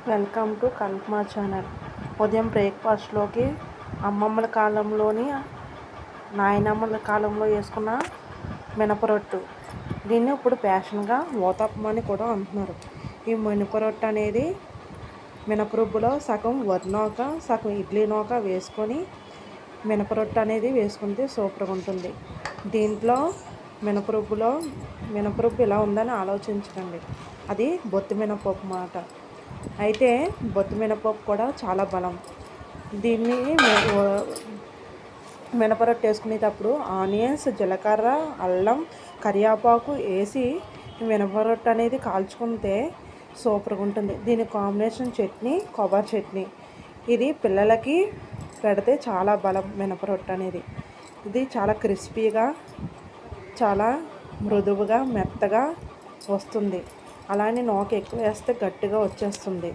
Welcome to కల్పమా channel. ఉదయం బ్రేక్ఫాస్ట్లోకి అమ్మమ్మల కాలంలోని నాయనమ్మల కాలంలో వేసుకున్న మినపరొట్టు. దీన్ని ఇప్పుడు ఫ్యాషన్గా ఊతప్పం అని కూడా అంటున్నారు. ఈ మినపరొట్టు అనేది మినపరుబ్బులో సగం వరి నూక సగం ఇడ్లీ నూక వేసుకొని మినపరొట్టు అనేది వేసుకుంటే సూపర్గా ఉంటుంది. దీంట్లో మినపరుబ్బు ఇలా ఉందని ఆలోచించకండి, అది బొత్తి మినపప్పు మాట. అయితే బొత్తి మినపప్పు కూడా చాలా బలం. దీన్ని మినపరొట్టు వేసుకునేటప్పుడు ఆనియన్స్, జీలకర్ర, అల్లం, కరివేపాకు వేసి మినపరొట్టు అనేది కాల్చుకుంటే సూపర్గా ఉంటుంది. దీని కాంబినేషన్ చట్నీ కొబ్బరి చట్నీ. ఇది పిల్లలకి పెడితే చాలా బలం. మినపరొట్టు అనేది ఇది చాలా క్రిస్పీగా, చాలా మృదువుగా, మెత్తగా వస్తుంది. అలానే నూక ఎక్కువ వేస్తే గట్టిగా వచ్చేస్తుంది.